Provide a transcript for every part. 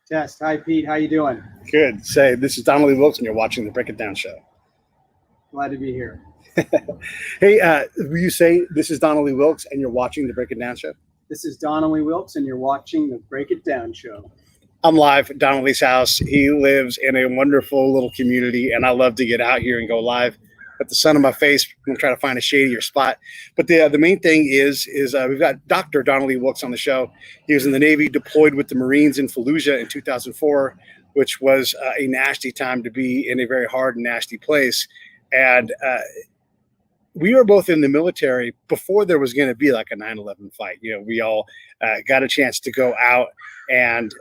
Test. Hi, Pete. How you doing? Good. Say, this is Donnelly Wilkes, and you're watching the Break It Down show. Glad to be here. Hey, will you say, this is Donnelly Wilkes, and you're watching the Break It Down show? This is Donnelly Wilkes, and you're watching the Break It Down show. I'm live at Donnelly's house. He lives in a wonderful little community, and I love to get out here and go live. Put the sun on my face. I'm going to try to find a shadier spot. But the main thing is we've got Dr. Donnelly Wilkes on the show. He was in the Navy, deployed with the Marines in Fallujah in 2004, which was a nasty time to be in a very hard and nasty place. And we were both in the military before there was going to be like a 9/11 fight. You know, we all got a chance to go out and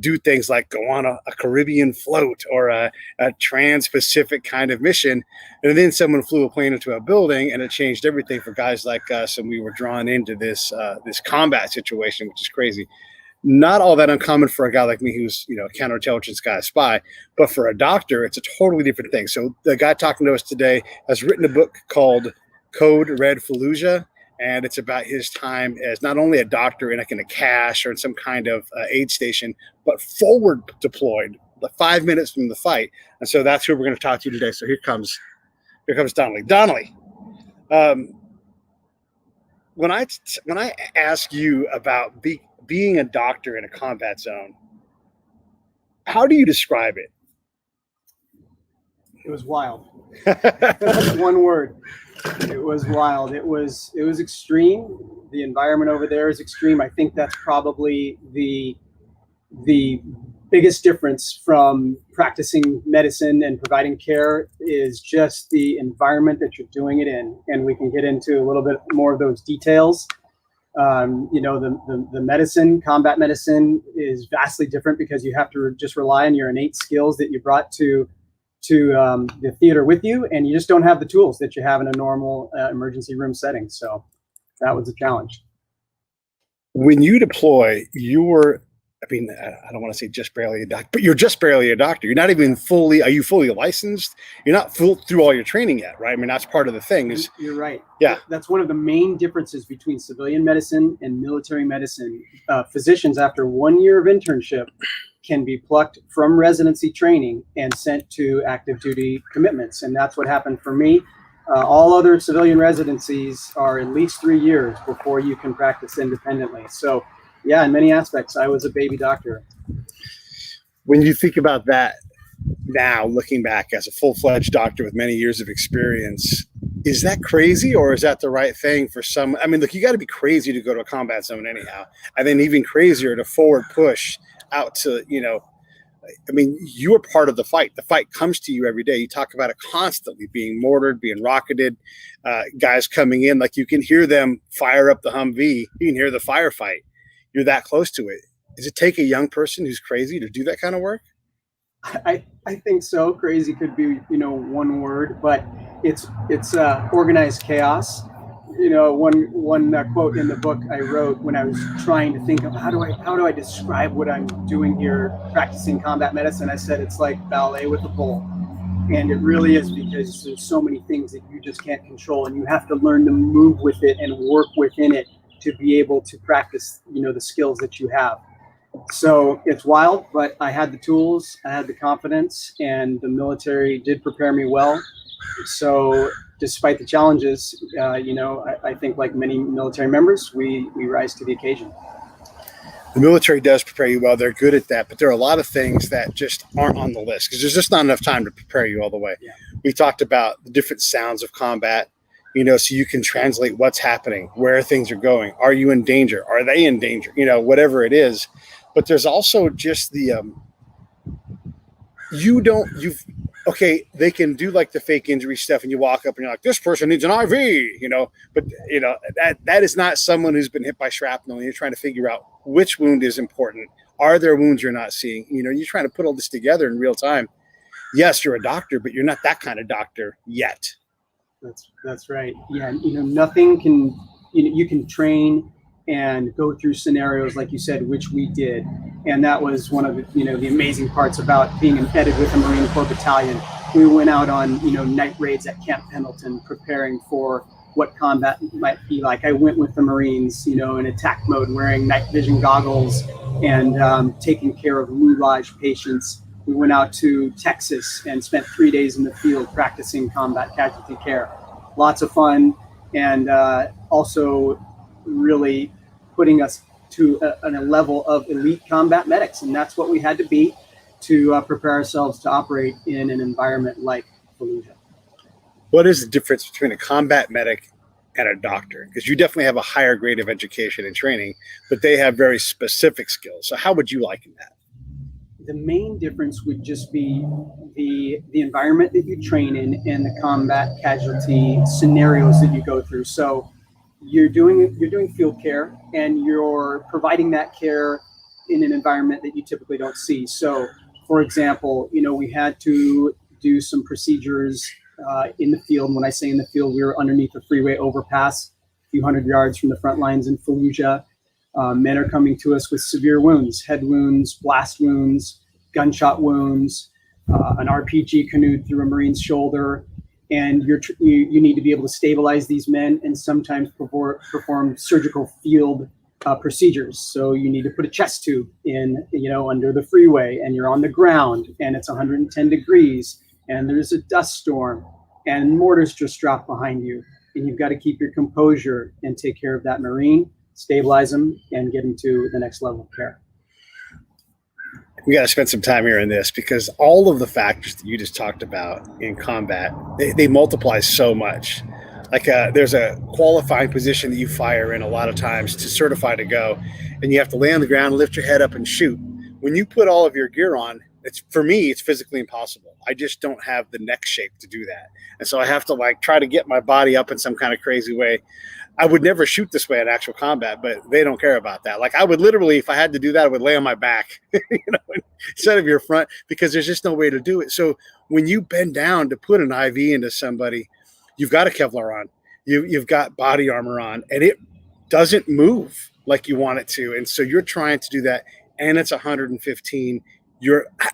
do things like go on a Caribbean float or a trans-Pacific kind of mission. And then someone flew a plane into a building, and it changed everything for guys like us. And we were drawn into this combat situation, which is crazy. Not all that uncommon for a guy like me who's, you know, a counterintelligence guy, a spy, but for a doctor, it's a totally different thing. So the guy talking to us today has written a book called Code Red Fallujah, and it's about his time as not only a doctor in a cache or in some kind of aid station, but forward deployed, 5 minutes from the fight. And so that's who we're going to talk to today. So here comes Donnelly. Donnelly, when I ask you about being a doctor in a combat zone, how do you describe it? It was wild. That's one word. It was wild. It was extreme. The environment over there is extreme. I think that's probably the biggest difference from practicing medicine and providing care is just the environment that you're doing it in. And we can get into a little bit more of those details. You know, the medicine, combat medicine, is vastly different because you have to just rely on your innate skills that you brought to the theater with you, and you just don't have the tools that you have in a normal emergency room setting. So that was a challenge. When you deploy, I don't want to say just barely a doctor, but you're just barely a doctor. You're not even fully, are you fully licensed? You're not full through all your training yet, right? I mean, that's part of the thing. You're right. Yeah. That's one of the main differences between civilian medicine and military medicine. Physicians, after 1 year of internship, can be plucked from residency training and sent to active duty commitments. And that's what happened for me. All other civilian residencies are at least 3 years before you can practice independently. So yeah, in many aspects, I was a baby doctor. When you think about that now, looking back as a full-fledged doctor with many years of experience, is that crazy or is that the right thing for some? I mean, look, you got to be crazy to go to a combat zone anyhow. And then even crazier to forward push out to, you know, I mean, you are part of the fight. The fight comes to you every day. You talk about it constantly, being mortared, being rocketed, guys coming in. Like you can hear them fire up the Humvee. You can hear the firefight. You're that close to it. Does it take a young person who's crazy to do that kind of work? I think so. Crazy could be, you know, one word, but it's organized chaos. You know, one quote in the book I wrote when I was trying to think of how do I describe what I'm doing here, practicing combat medicine. I said it's like ballet with a pole, and it really is because there's so many things that you just can't control, and you have to learn to move with it and work within it to be able to practice, you know, the skills that you have. So it's wild, but I had the tools, I had the confidence, and the military did prepare me well. So despite the challenges, you know, I think like many military members, we rise to the occasion. The military does prepare you well. They're good at that, but there are a lot of things that just aren't on the list because there's just not enough time to prepare you all the way. Yeah. We talked about the different sounds of combat, you know, so you can translate what's happening, where things are going. Are you in danger? Are they in danger? You know, whatever it is. But there's also just the, they can do like the fake injury stuff and you walk up and you're like, this person needs an IV, you know, but you know, that is not someone who's been hit by shrapnel. And you're trying to figure out which wound is important. Are there wounds you're not seeing? You know, you're trying to put all this together in real time. Yes, you're a doctor, but you're not that kind of doctor yet. That's right. Yeah. You know, nothing can, you can train and go through scenarios like you said, which we did. And that was one of the, you know, the amazing parts about being embedded with a Marine Corps battalion. We went out on, you know, night raids at Camp Pendleton, preparing for what combat might be like. I went with the Marines, you know, in attack mode, wearing night vision goggles and taking care of Lulage patients. We went out to Texas and spent 3 days in the field practicing combat casualty care. Lots of fun, and also really putting us to a level of elite combat medics. And that's what we had to be to prepare ourselves to operate in an environment like Fallujah. What is the difference between a combat medic and a doctor? Because you definitely have a higher grade of education and training, but they have very specific skills. So how would you liken that? The main difference would just be the environment that you train in and the combat casualty scenarios that you go through. So you're doing field care, and you're providing that care in an environment that you typically don't see. So, for example, you know, we had to do some procedures in the field. When I say in the field, we were underneath a freeway overpass, a few hundred yards from the front lines in Fallujah. Men are coming to us with severe wounds, head wounds, blast wounds, gunshot wounds, an RPG canoed through a Marine's shoulder. And you need to be able to stabilize these men and sometimes perform surgical field procedures. So you need to put a chest tube in, you know, under the freeway, and you're on the ground and it's 110 degrees and there's a dust storm and mortars just dropped behind you. And you've got to keep your composure and take care of that Marine, stabilize them, and get them to the next level of care. We got to spend some time here in this, because all of the factors that you just talked about in combat, they multiply so much. Like there's a qualifying position that you fire in a lot of times to certify to go, and you have to lay on the ground, lift your head up and shoot. When you put all of your gear on, for me, it's physically impossible. I just don't have the neck shape to do that. And so I have to like try to get my body up in some kind of crazy way. I would never shoot this way in actual combat, but they don't care about that. Like I would literally, if I had to do that, I would lay on my back, you know, instead of your front, because there's just no way to do it. So when you bend down to put an IV into somebody, you've got a Kevlar on, you've got body armor on, and it doesn't move like you want it to. And so you're trying to do that, and it's 115.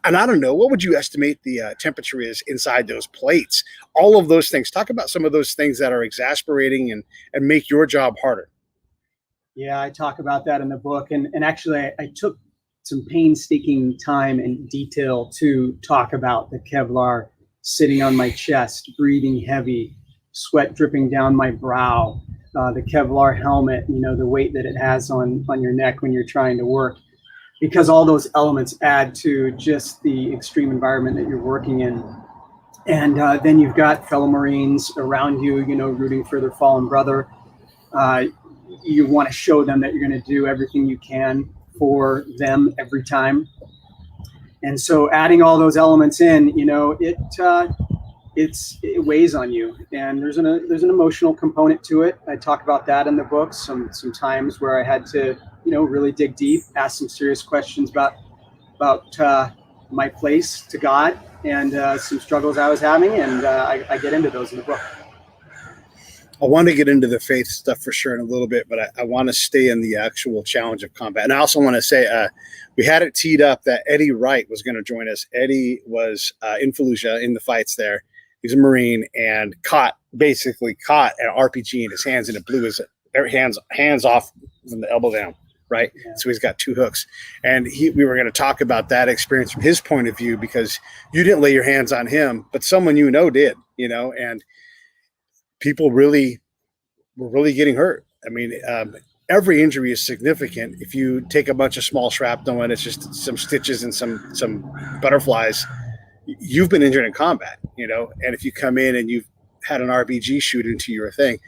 And I don't know, what would you estimate the temperature is inside those plates? All of those things. Talk about some of those things that are exasperating and make your job harder. Yeah, I talk about that in the book. And actually, I took some painstaking time and detail to talk about the Kevlar sitting on my chest, breathing heavy, sweat dripping down my brow, the Kevlar helmet, you know, the weight that it has on your neck when you're trying to work. Because all those elements add to just the extreme environment that you're working in. And then you've got fellow Marines around you, you know, rooting for their fallen brother. You want to show them that you're going to do everything you can for them every time. And so adding all those elements in, you know, it weighs on you. And there's an emotional component to it. I talk about that in the book. Some times where I had to, you know, really dig deep, ask some serious questions about my place to God and some struggles I was having, and I get into those in the book. I want to get into the faith stuff for sure in a little bit, but I want to stay in the actual challenge of combat. And I also want to say we had it teed up that Eddie Wright was going to join us. Eddie was in Fallujah in the fights there. He's a Marine and basically caught an RPG in his hands, and it blew his hands off from the elbow down. Right. Yeah. So he's got two hooks, and we were going to talk about that experience from his point of view, because you didn't lay your hands on him, but someone you know did, you know, and people were really getting hurt. I mean, every injury is significant. If you take a bunch of small shrapnel and it's just some stitches and some butterflies, you've been injured in combat, you know, and if you come in and you've had an RPG shoot into your thing,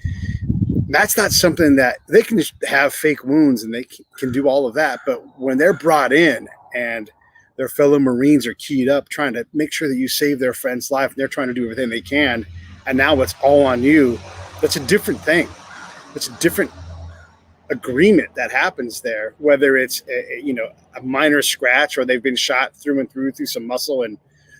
that's not something that they can just have fake wounds and they can do all of that. But when they're brought in and their fellow Marines are keyed up, trying to make sure that you save their friend's life, and they're trying to do everything they can, and now it's all on you, that's a different thing. It's a different agreement that happens there, whether it's a minor scratch or they've been shot through and through some muscle and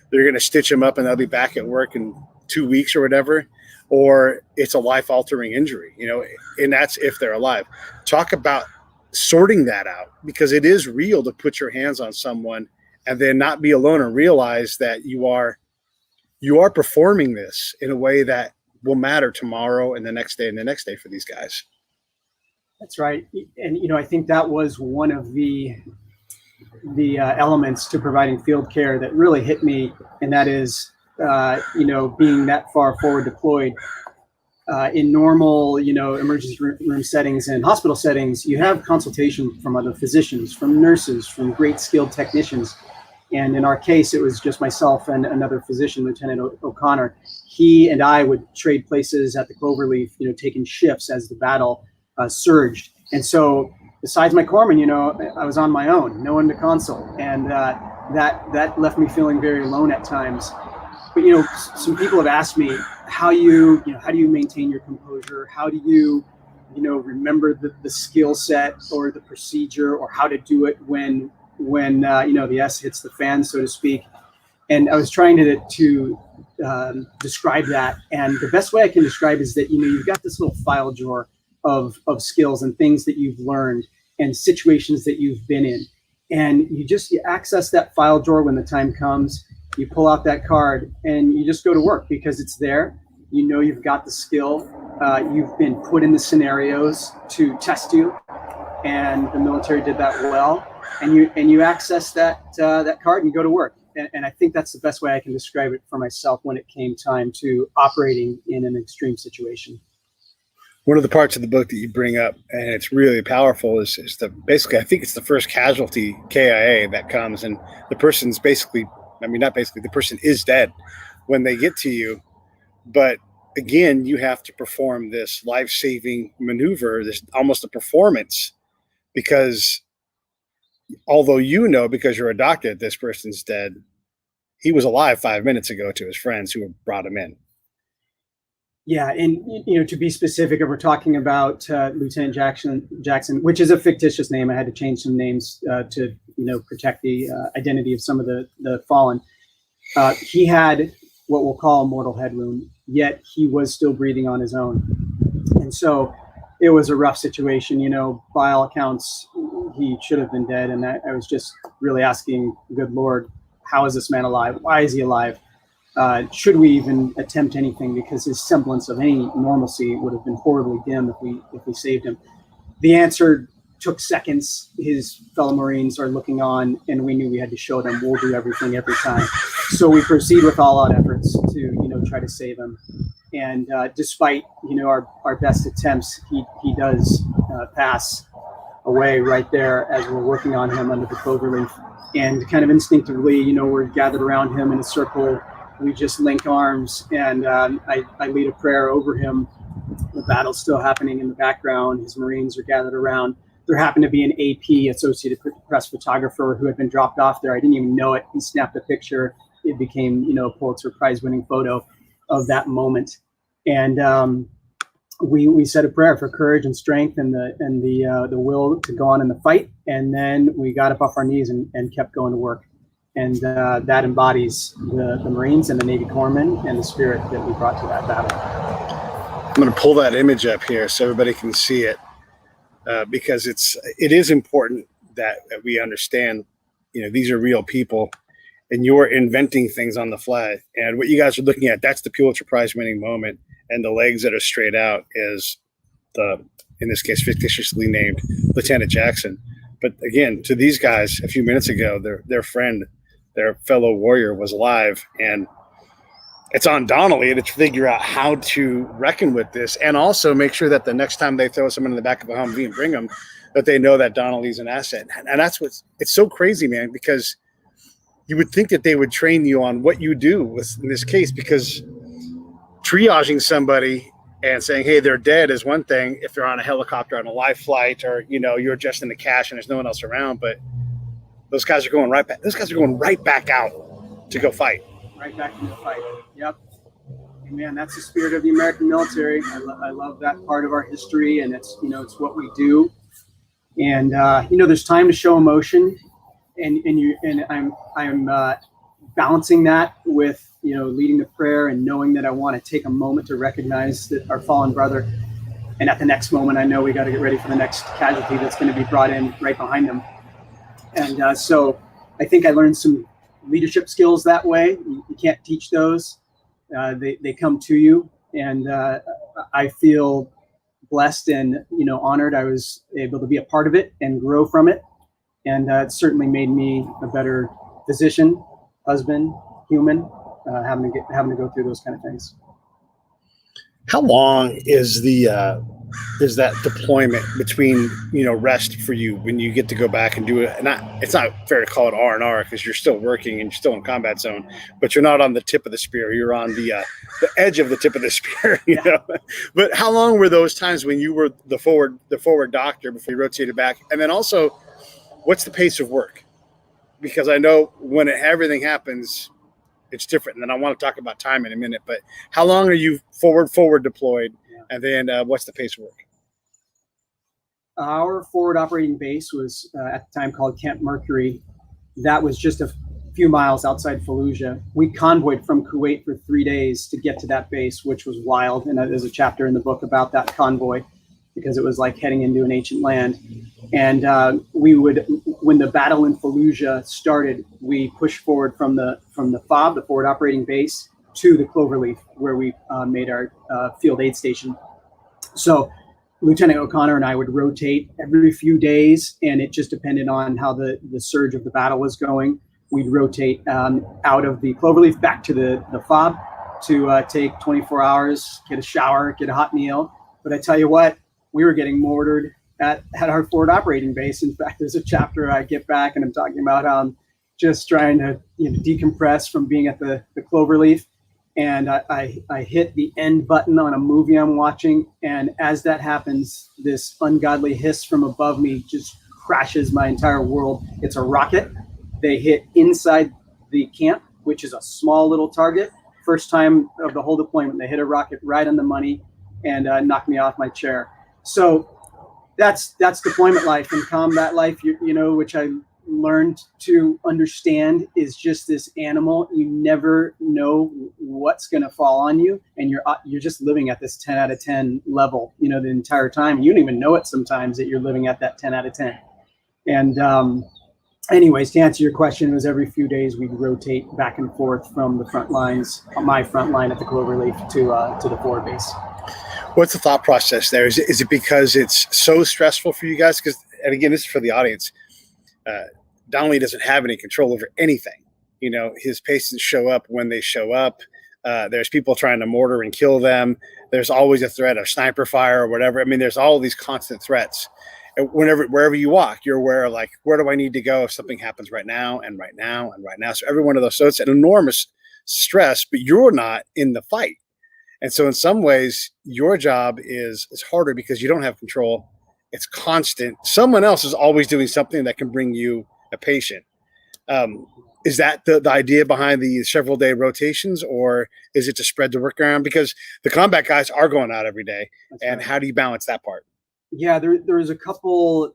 they're going to stitch them up and they'll be back at work in 2 weeks or whatever. Or it's a life-altering injury, you know, and that's if they're alive. Talk about sorting that out, because it is real to put your hands on someone and then not be alone and realize that you are performing this in a way that will matter tomorrow and the next day and the next day for these guys. That's right. And, I think that was one of the elements to providing field care that really hit me. And that is, being that far forward deployed, in normal, emergency room settings and hospital settings, you have consultation from other physicians, from nurses, from great skilled technicians. And in our case, it was just myself and another physician, Lieutenant O'Connor. He and I would trade places at the Cloverleaf, taking shifts as the battle surged. And so besides my corpsman, I was on my own, no one to consult. And that left me feeling very alone at times. But, some people have asked me, how do you maintain your composure? How do you, remember the skill set or the procedure, or how to do it when the S hits the fan, so to speak. And I was trying to describe that. And the best way I can describe is that, you've got this little file drawer of skills and things that you've learned and situations that you've been in. And you access that file drawer when the time comes. You pull out that card and you just go to work because it's there. You've got the skill. You've been put in the scenarios to test you, and the military did that well. And you access that card and you go to work. And I think that's the best way I can describe it for myself when it came time to operating in an extreme situation. One of the parts of the book that you bring up, and it's really powerful, is basically, I think it's the first casualty KIA that comes, and the person's the person is dead when they get to you. But again, you have to perform this life-saving maneuver, this almost a performance, because although because you're a doctor that this person's dead, he was alive 5 minutes ago to his friends who brought him in. Yeah, and to be specific, if we're talking about Lieutenant Jackson, which is a fictitious name, I had to change some names to protect the identity of some of the fallen. He had what we'll call a mortal head wound, yet he was still breathing on his own, and so it was a rough situation. By all accounts, he should have been dead, and I was just really asking, good Lord, how is this man alive? Why is he alive? Should we even attempt anything? Because his semblance of any normalcy would have been horribly dim if we saved him. The answer took seconds. His fellow Marines are looking on, and we knew we had to show them we'll do everything every time. So we proceed with all-out efforts to try to save him. And despite our best attempts, he does pass away right there as we're working on him under the cloverleaf. And kind of instinctively, we're gathered around him in a circle. We just link arms, and I lead a prayer over him. The battle's still happening in the background. His Marines are gathered around. There happened to be an AP, Associated Press photographer, who had been dropped off there. I didn't even know it. He snapped a picture. It became, a Pulitzer Prize-winning photo of that moment. And we said a prayer for courage and strength and the will to go on in the fight. And then we got up off our knees and kept going to work. And that embodies the Marines and the Navy corpsmen and the spirit that we brought to that battle. I'm going to pull that image up here so everybody can see it, because it is important that we understand, these are real people, and you're inventing things on the fly. And what you guys are looking at, that's the Pulitzer Prize winning moment, and the legs that are straight out is in this case, fictitiously named Lieutenant Jackson. But again, to these guys a few minutes ago, their friend, their fellow warrior was alive, and it's on Donnelly to figure out how to reckon with this, and also make sure that the next time they throw someone in the back of a Humvee and bring them, that they know that Donnelly's an asset. And that's it's so crazy, man, because you would think that they would train you on what you do in this case, because triaging somebody and saying, hey, they're dead is one thing if they're on a helicopter on a live flight, or you're just in the cache and there's no one else around. But those guys are going right back. Those guys are going right back out to go fight. Right back in the fight. Yep. And man, that's the spirit of the American military. I love that part of our history, and it's what we do. And there's time to show emotion, and I'm balancing that with leading the prayer and knowing that I want to take a moment to recognize that our fallen brother. And at the next moment, I know we got to get ready for the next casualty that's going to be brought in right behind them. And so I think I learned some leadership skills that way. You can't teach those. They come to you. And I feel blessed and, honored I was able to be a part of it and grow from it. And it certainly made me a better physician, husband, human, having to go through those kind of things. How long is that deployment between rest for you when you get to go back and do it? And it's not fair to call it R&R because you're still working and you're still in combat zone, but you're not on the tip of the spear. You're on the edge of the tip of the spear. But how long were those times when you were the forward doctor before you rotated back? And then also, what's the pace of work? Because I know when everything happens, it's different. And then I want to talk about time in a minute, but how long are you forward deployed? And then what's the pace of work? Our forward operating base was at the time called Camp Mercury. That was just a few miles outside Fallujah. We convoyed from Kuwait for 3 days to get to that base, which was wild. And there's a chapter in the book about that convoy because it was like heading into an ancient land. And we would, when the battle in Fallujah started, we pushed forward from the FOB, the forward operating base, to the Cloverleaf, where we made our field aid station. So Lieutenant O'Connor and I would rotate every few days, and it just depended on how the surge of the battle was going. We'd rotate out of the Cloverleaf back to the FOB to take 24 hours, get a shower, get a hot meal. But I tell you what, we were getting mortared at our forward operating base. In fact, there's a chapter I get back and I'm talking about how I'm just trying to decompress from being at the Cloverleaf. And I hit the end button on a movie I'm watching. And as that happens, this ungodly hiss from above me just crashes my entire world. It's a rocket. They hit inside the camp, which is a small little target. First time of the whole deployment, they hit a rocket right on the money and knocked me off my chair. So that's deployment life. And combat life, which I learned to understand, is just this animal. You never know what's going to fall on you, and you're just living at this 10 out of 10 level, the entire time. You don't even know it sometimes that you're living at that 10 out of 10. And anyways, to answer your question, it was every few days we'd rotate back and forth from the front lines, my front line at the Cloverleaf to the forward base. What's the thought process there? Is it because it's so stressful for you guys? Because, and again, this is for the audience. Donnelly doesn't have any control over anything. His patients show up when they show up. There's people trying to mortar and kill them. There's always a threat of sniper fire or whatever. I mean, there's all these constant threats. And wherever you walk, you're aware of, like, where do I need to go if something happens right now and right now and right now? So every one of those. So it's an enormous stress, but you're not in the fight. And so in some ways, your job is harder because you don't have control. It's constant. Someone else is always doing something that can bring you a patient. Is that the idea behind the several day rotations, or is it to spread the work around? Because the combat guys are going out every day. That's and right. How do you balance that part? Yeah, there's a couple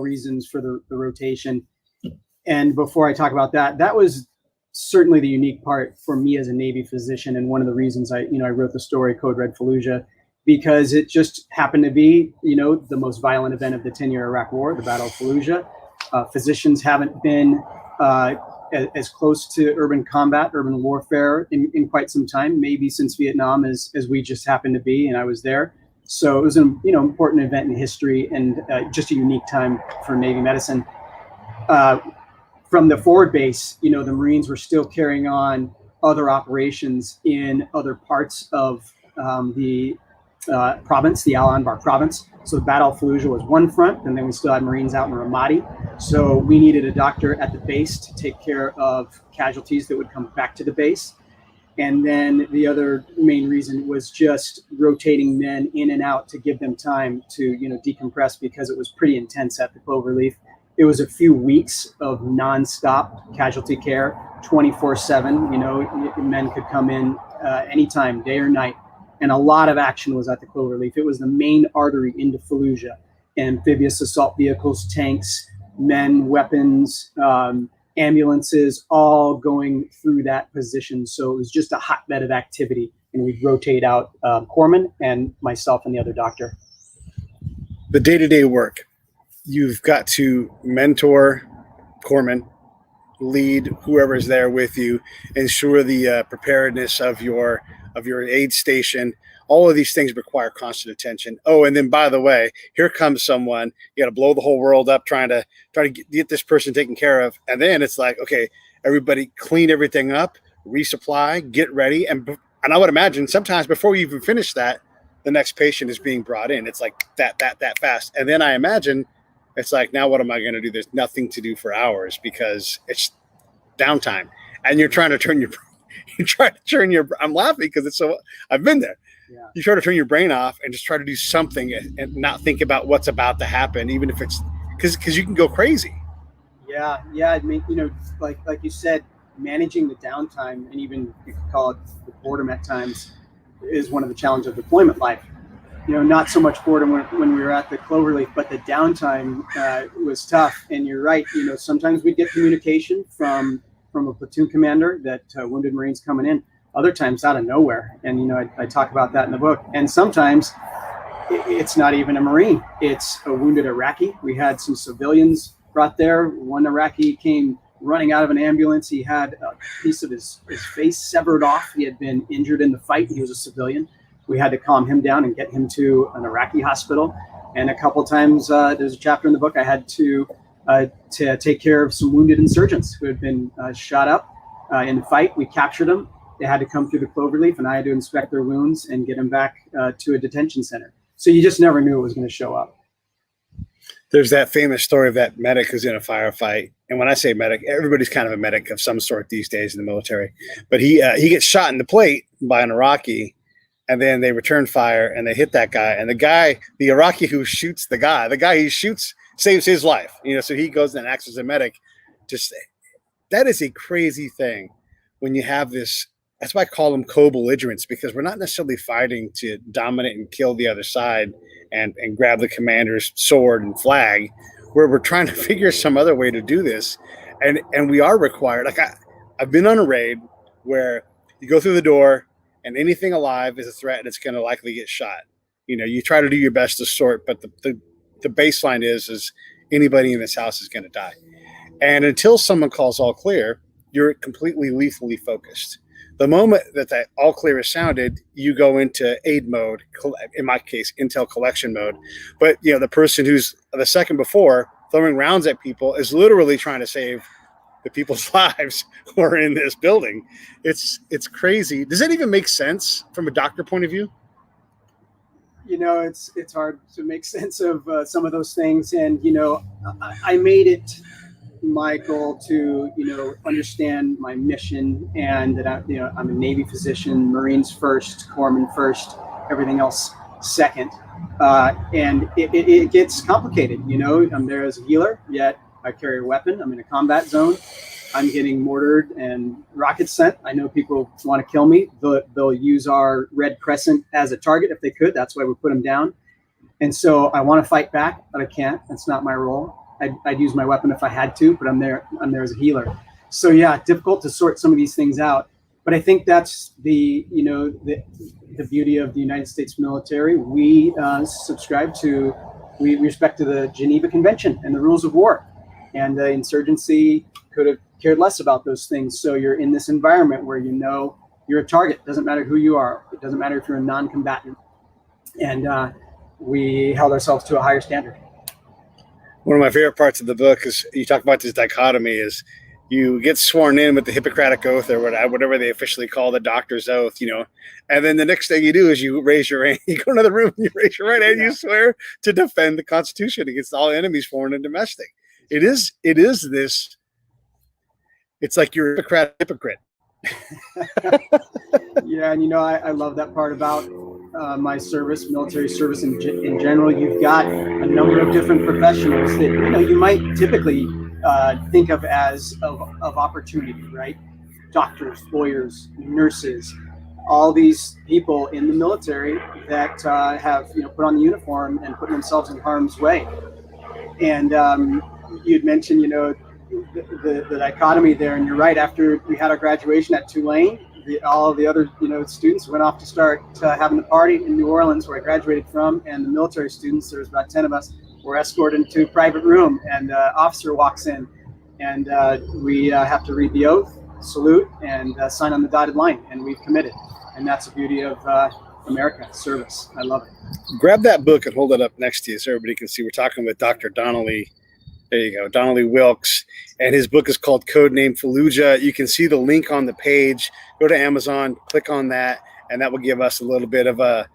reasons for the rotation. And before I talk about that was certainly the unique part for me as a Navy physician, and one of the reasons I wrote the story Code Red Fallujah, because it just happened to be the most violent event of the 10-year Iraq War, the Battle of Fallujah. Physicians haven't been as close to urban combat, urban warfare in quite some time, maybe since Vietnam, as we just happened to be, and I was there. So it was an important event in history, and just a unique time for Navy medicine. From the forward base, the Marines were still carrying on other operations in other parts of the province, the Al Anbar province. So the Battle of Fallujah was one front, and then we still had Marines out in Ramadi. So we needed a doctor at the base to take care of casualties that would come back to the base. And then the other main reason was just rotating men in and out to give them time to, decompress, because it was pretty intense at the Cloverleaf. It was a few weeks of nonstop casualty care, 24/7. Men could come in anytime, day or night. And a lot of action was at the Cloverleaf. It was the main artery into Fallujah. Amphibious assault vehicles, tanks, men, weapons, ambulances, all going through that position. So it was just a hotbed of activity. And we'd rotate out corpsmen and myself and the other doctor. The day-to-day work. You've got to mentor corpsmen, lead whoever's there with you, ensure the preparedness of your aid station. all of these things require constant attention. Oh, and then by the way, here comes someone. You got to blow the whole world up trying to get this person taken care of. And then it's like, okay, everybody clean everything up, resupply, get ready. And I would imagine sometimes before you even finish that, the next patient is being brought in. It's like that fast. And then I imagine it's like, now what am I going to do? There's nothing to do for hours because it's downtime. And you're trying to turn your I'm laughing because it's so, I've been there. Yeah. You try to turn your brain off and just try to do something and not think about what's about to happen, even if it's because you can go crazy. Yeah. I mean, like you said, managing the downtime, and even you could call it the boredom at times, is one of the challenges of deployment life. Not so much boredom when we were at the Cloverleaf, but the downtime was tough. And you're right. Sometimes we get communication from a platoon commander that wounded Marines coming in. Other times out of nowhere, and I talk about that in the book. And sometimes it's not even a Marine; it's a wounded Iraqi. We had some civilians brought there. One Iraqi came running out of an ambulance. He had a piece of his face severed off. He had been injured in the fight. He was a civilian. We had to calm him down and get him to an Iraqi hospital. And a couple of times, there's a chapter in the book I had to take care of some wounded insurgents who had been shot up in the fight. We captured them. They had to come through the Cloverleaf, and I had to inspect their wounds and get them back to a detention center. So you just never knew it was going to show up. There's that famous story of that medic who's in a firefight. And when I say medic, everybody's kind of a medic of some sort these days in the military. But he gets shot in the plate by an Iraqi, and then they return fire and they hit that guy. And the Iraqi who shoots the guy he shoots saves his life. So he goes and acts as a medic. That is a crazy thing when you have this. That's why I call them co-belligerents, because we're not necessarily fighting to dominate and kill the other side and grab the commander's sword and flag. We're trying to figure some other way to do this. And we are required. Like I've been on a raid where you go through the door and anything alive is a threat and it's going to likely get shot. You try to do your best to sort, but the baseline is anybody in this house is going to die. And until someone calls all clear, you're completely lethally focused. The moment that all clear is sounded, you go into aid mode, in my case, intel collection mode. But, the person who's the second before throwing rounds at people is literally trying to save the people's lives who are in this building. It's crazy. Does that even make sense from a doctor point of view? It's hard to make sense of some of those things. And, I made it my goal to understand my mission, and that I'm a Navy physician, Marines first, Corpsman first, everything else second, and it gets complicated. I'm there as a healer, yet I carry a weapon. I'm in a combat zone. I'm getting mortared and rockets sent. I know people want to kill me. They'll use our red crescent as a target if they could. That's why we put them down. And so I want to fight back, but I can't. That's not my role. I'd use my weapon if I had to, but I'm there as a healer. So yeah, difficult to sort some of these things out. But I think that's the beauty of the United States military. We we respect to the Geneva Convention and the rules of war. And the insurgency could have cared less about those things. So you're in this environment where you're a target. It doesn't matter who you are. It doesn't matter if you're a non-combatant. And we held ourselves to a higher standard. One of my favorite parts of the book is you talk about this dichotomy is you get sworn in with the Hippocratic Oath or whatever they officially call the doctor's oath, and then the next thing you do is you raise your hand, you go into the room, you raise your right hand, you swear to defend the Constitution against all enemies, foreign and domestic. It is this, it's like you're a hypocrite. Yeah, and I love that part about my service, military service in general. You've got a number of different professionals that you might typically think of as of opportunity, right? Doctors, lawyers, nurses, all these people in the military that have put on the uniform and put themselves in harm's way. And you'd mentioned the dichotomy there, and you're right. After we had our graduation at Tulane, all the other students went off to start having the party in New Orleans, where I graduated from, and the military students, there was about 10 of us, were escorted into a private room, and an officer walks in, and we have to read the oath, salute, and sign on the dotted line, and we've committed. And that's the beauty of America, service. I love it. Grab that book and hold it up next to you so everybody can see. We're talking with Dr. Donnelly. There you go, Donnelly Wilkes, and his book is called Codename Fallujah. You can see the link on the page. Go to Amazon, click on that, and that will give us a little bit of a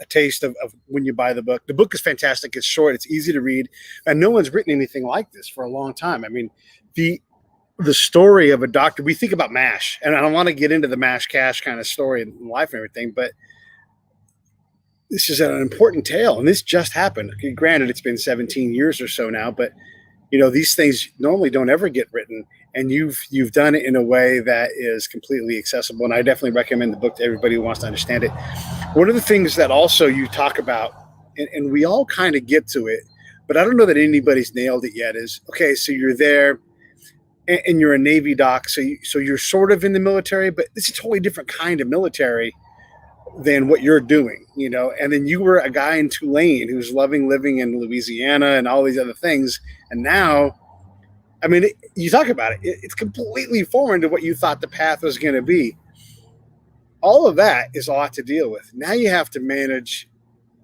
taste of when you buy the book. The book is fantastic. It's short. It's easy to read, and no one's written anything like this for a long time. I mean, the story of a doctor. We think about MASH, and I don't want to get into the MASH cash kind of story in life and everything, but this is an important tale, and this just happened. Okay, granted, it's been 17 years or so now, but these things normally don't ever get written, and you've done it in a way that is completely accessible. And I definitely recommend the book to everybody who wants to understand it. One of the things that also you talk about, and we all kind of get to it, but I don't know that anybody's nailed it yet, is, okay, so you're there and you're a Navy doc, so you're sort of in the military, but it's a totally different kind of military than what you're doing, and then you were a guy in Tulane who's loving living in Louisiana and all these other things. And now, I mean, you talk about it, it's completely foreign to what you thought the path was going to be. All of that is a lot to deal with. Now you have to manage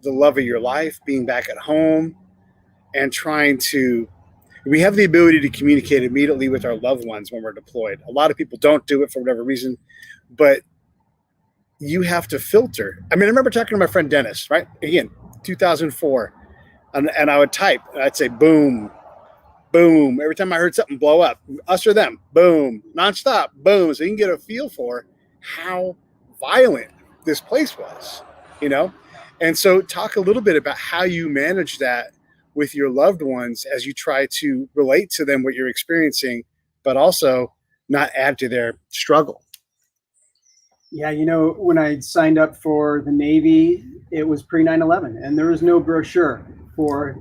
the love of your life, being back at home, and we have the ability to communicate immediately with our loved ones when we're deployed. A lot of people don't do it for whatever reason, but you have to filter. I mean, I remember talking to my friend Dennis, right? Again, 2004. And I would type, and I'd say, boom, boom. Every time I heard something blow up, us or them, boom, nonstop, boom. So you can get a feel for how violent this place was, And so talk a little bit about how you manage that with your loved ones as you try to relate to them what you're experiencing, but also not add to their struggle. Yeah, when I signed up for the Navy, it was pre 9/11, and there was no brochure for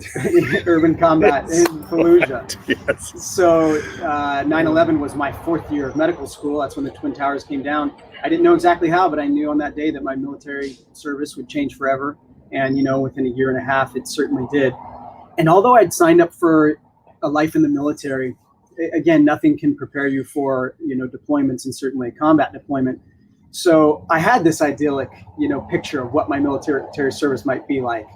urban combat in Fallujah. Yes. So 9/11 was my fourth year of medical school. That's when the Twin Towers came down. I didn't know exactly how, but I knew on that day that my military service would change forever. And, within a year and a half, it certainly did. And although I'd signed up for a life in the military, again, nothing can prepare you for, deployments, and certainly a combat deployment. So I had this idyllic, picture of what my military service might be like,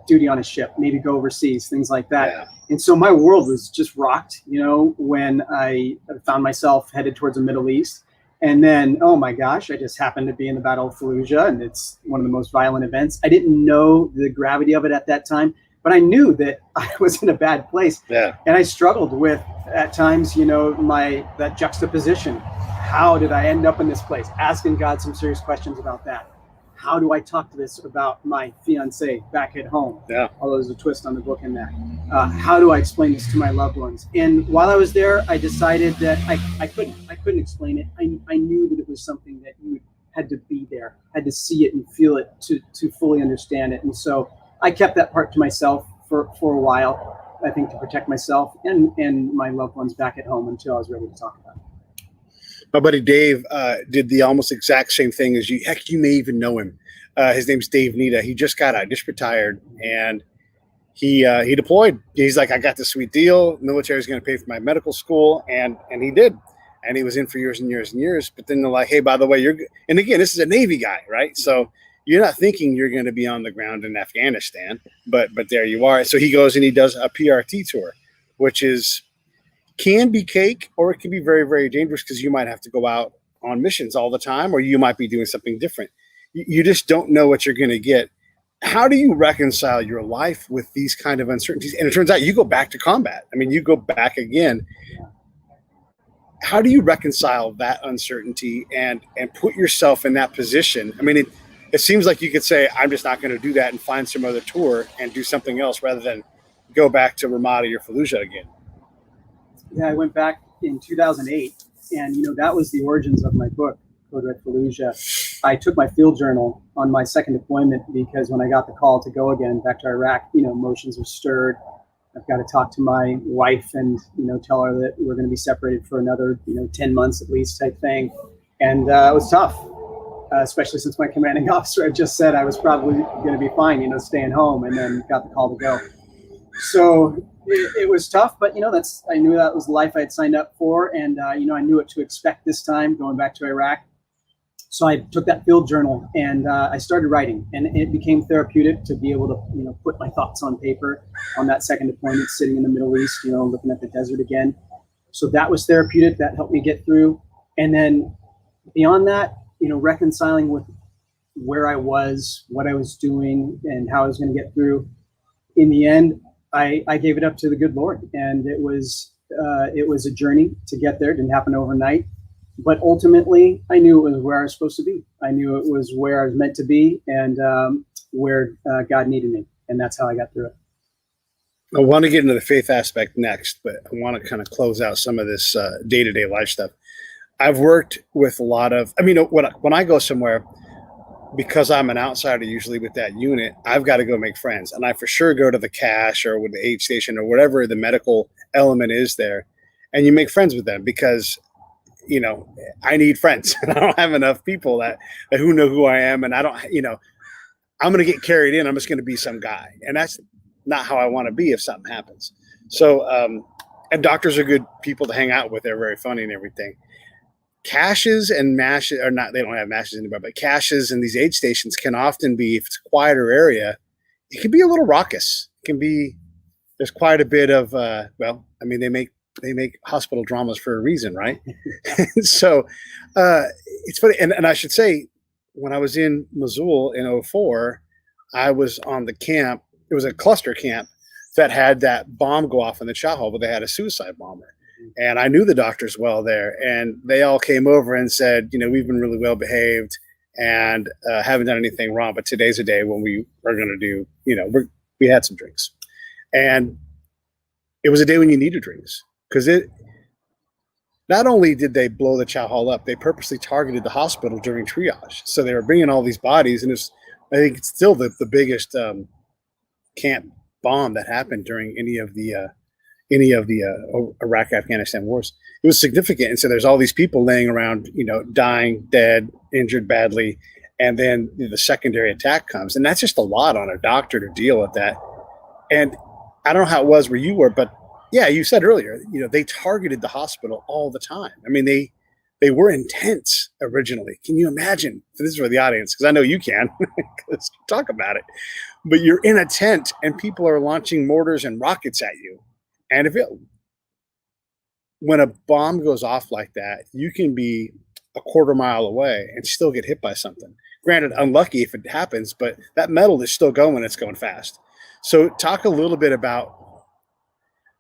duty on a ship, maybe go overseas, things like that. Yeah. And so my world was just rocked, when I found myself headed towards the Middle East. And then, oh my gosh, I just happened to be in the Battle of Fallujah, and it's one of the most violent events. I didn't know the gravity of it at that time, but I knew that I was in a bad place. Yeah. And I struggled with, at times, that juxtaposition. How did I end up in this place? Asking God some serious questions about that. How do I talk to this about my fiance back at home? Yeah. Although there's a twist on the book in that. How do I explain this to my loved ones? And while I was there, I decided that I couldn't explain it. I knew that it was something that you had to be there, had to see it and feel it to fully understand it. And so I kept that part to myself for a while, I think, to protect myself and my loved ones back at home until I was ready to talk about it. My buddy Dave did the almost exact same thing as you. Heck, you may even know him. His name's Dave Nita. He just retired, and he deployed. He's like, I got this sweet deal. Military's going to pay for my medical school, and he did. And he was in for years and years and years. But then they're like, hey, by the way, and again, this is a Navy guy, right? So you're not thinking you're going to be on the ground in Afghanistan, but there you are. So he goes and he does a PRT tour, which can be cake, or it can be very, very dangerous because you might have to go out on missions all the time, or you might be doing something different. You just don't know what you're going to get. How do you reconcile your life with these kind of uncertainties? And it turns out you go back to combat. I mean, you go back again. How do you reconcile that uncertainty and put yourself in that position? I mean, it seems like you could say, I'm just not going to do that and find some other tour and do something else rather than go back to Ramadi or Fallujah again. Yeah, I went back in 2008, and that was the origins of my book, Code Red Fallujah. I took my field journal on my second deployment because when I got the call to go again back to Iraq, emotions were stirred. I've got to talk to my wife and tell her that we're going to be separated for another 10 months at least type thing, and it was tough, especially since my commanding officer had just said I was probably going to be fine, staying home, and then got the call to go. So it was tough, but I knew that was the life I had signed up for, and I knew what to expect this time going back to Iraq. So I took that field journal and I started writing, and it became therapeutic to be able to, put my thoughts on paper on that second deployment, sitting in the Middle East, looking at the desert again. So that was therapeutic. That helped me get through. And then beyond that, reconciling with where I was, what I was doing, and how I was going to get through. In the end, I gave it up to the good Lord, and it was a journey to get there. It didn't happen overnight. But ultimately, I knew it was where I was supposed to be. I knew it was where I was meant to be, and where God needed me. And that's how I got through it. I want to get into the faith aspect next, but I want to kind of close out some of this day-to-day life stuff. I've worked with a lot of, when I go somewhere, because I'm an outsider usually with that unit, I've got to go make friends. And I for sure go to the cash or with the aid station or whatever the medical element is there. And you make friends with them because I need friends. I don't have enough people that who know who I am. And I don't, I'm going to get carried in. I'm just going to be some guy. And that's not how I want to be if something happens. So, and doctors are good people to hang out with. They're very funny and everything. Caches and mashes are not, they don't have mashes anymore, but caches and these aid stations can often be, if it's a quieter area, it can be a little raucous. It can be, there's quite a bit of, they make hospital dramas for a reason, right? So it's funny. And I should say, when I was in Mosul in 2004, I was on the camp. It was a cluster camp that had that bomb go off in the chow hall, but they had a suicide bomber. And I knew the doctors well there. And they all came over and said, we've been really well behaved and haven't done anything wrong. But today's a day when we are going to do, we had some drinks. And it was a day when you needed drinks. Because not only did they blow the chow hall up, they purposely targeted the hospital during triage. So they were bringing all these bodies, and I think it's still the biggest camp bomb that happened during any of the Iraq-Afghanistan wars. It was significant, and so there's all these people laying around, dying, dead, injured badly, and then the secondary attack comes, and that's just a lot on a doctor to deal with that. And I don't know how it was where you were, but yeah, you said earlier, they targeted the hospital all the time. I mean, they were intense originally. Can you imagine? This is for the audience, because I know you can, because talk about it. But you're in a tent and people are launching mortars and rockets at you. And when a bomb goes off like that, you can be a quarter mile away and still get hit by something. Granted, unlucky if it happens, but that metal is still going. It's going fast. So talk a little bit about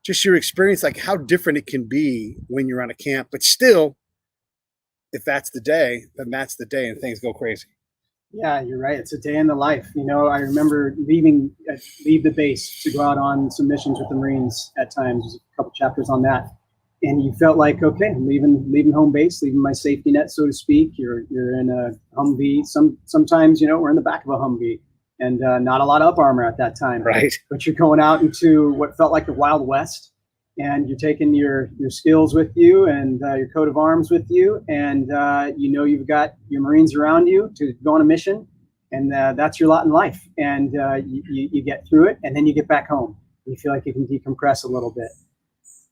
just your experience, like how different it can be when you're on a camp, but still, if that's the day, then that's the day and things go crazy. Yeah, you're right. It's a day in the life. I remember leave the base to go out on some missions with the Marines at times. There's a couple chapters on that. And you felt like, okay, I'm leaving home base, leaving my safety net, so to speak. You're in a Humvee. Sometimes, we're in the back of a Humvee. And not a lot of up armor at that time. Right. But you're going out into what felt like the Wild West, and you're taking your skills with you and your coat of arms with you, and you've got your Marines around you to go on a mission, and that's your lot in life. And you get through it, and then you get back home. You feel like you can decompress a little bit.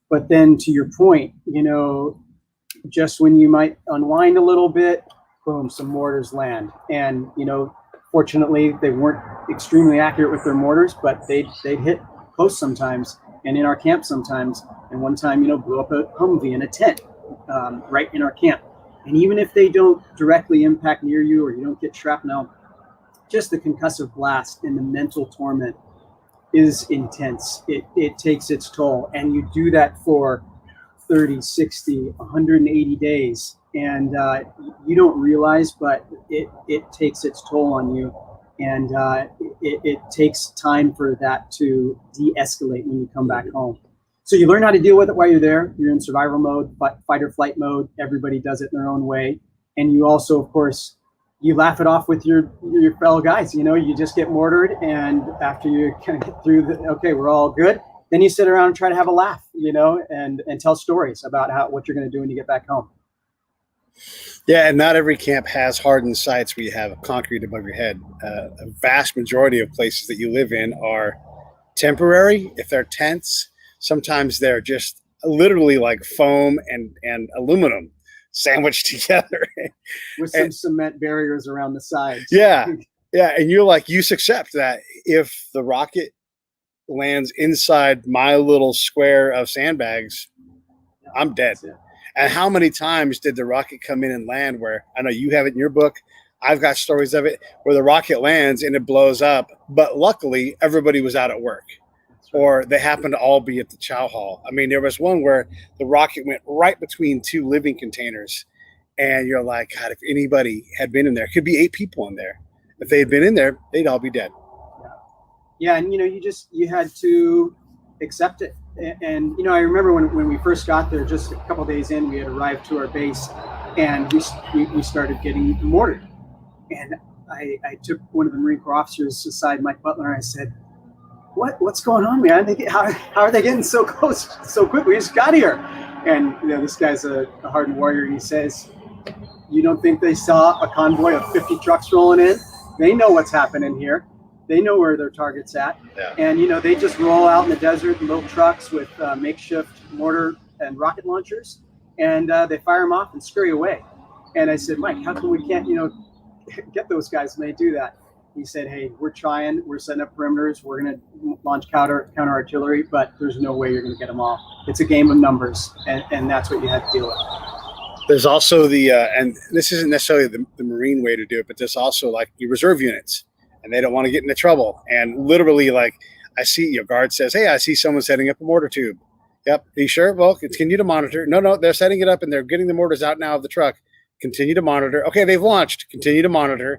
But then, to your point, just when you might unwind a little bit, boom, some mortars land, and fortunately, they weren't extremely accurate with their mortars, but they'd hit close sometimes, and in our camp sometimes. And one time, blew up a Humvee in a tent right in our camp. And even if they don't directly impact near you or you don't get shrapnel, just the concussive blast and the mental torment is intense. It takes its toll. And you do that for 30, 60, 180 days. And you don't realize, but it takes its toll on you. And it takes time for that to de-escalate when you come back home. So you learn how to deal with it while you're there. You're in survival mode, fight or flight mode. Everybody does it in their own way. And you also, of course, you laugh it off with your fellow guys. You just get mortared. And after you kind of get through okay, we're all good. Then you sit around and try to have a laugh, and tell stories about what you're going to do when you get back home. Yeah, and not every camp has hardened sites where you have concrete above your head. A vast majority of places that you live in are temporary. If they're tents, sometimes they're just literally like foam and aluminum. sandwiched together. with some cement barriers around the sides. Yeah. Yeah. And you're like, you accept that if the rocket lands inside my little square of sandbags, I'm dead. And how many times did the rocket come in and land where I know you have it in your book? I've got stories of it where the rocket lands and it blows up. But luckily, everybody was out at work. Or they happened to all be at the chow hall. I mean, there was one where the rocket went right between two living containers. And you're like, God, if anybody had been in there, it could be 8 people in there. If they had been in there, they'd all be dead. Yeah, and you had to accept it. And I remember when we first got there, just a couple of days in, we had arrived to our base, and we started getting mortared. And I took one of the Marine Corps officers aside, Mike Butler, and I said, What's going on, man? How are they getting so close so quick? We just got here. And this guy's a hardened warrior, and he says, you don't think they saw a convoy of 50 trucks rolling in? They know what's happening here. They know where their target's at. Yeah. And, they just roll out in the desert in little trucks with makeshift mortar and rocket launchers, and they fire them off and scurry away. And I said, Mike, how come we can't, get those guys when they do that? He said, hey, we're trying. We're setting up perimeters. We're going to launch counter artillery, but there's no way you're going to get them all. It's a game of numbers, and that's what you have to deal with. There's also and this isn't necessarily the Marine way to do it, but there's also like your reserve units, and they don't want to get into trouble. And literally, like, I see your guard says, hey, I see someone setting up a mortar tube. Yep. Are you sure? Well, continue to monitor. No, they're setting it up, and they're getting the mortars out now of the truck. Continue to monitor. Okay, they've launched. Continue to monitor.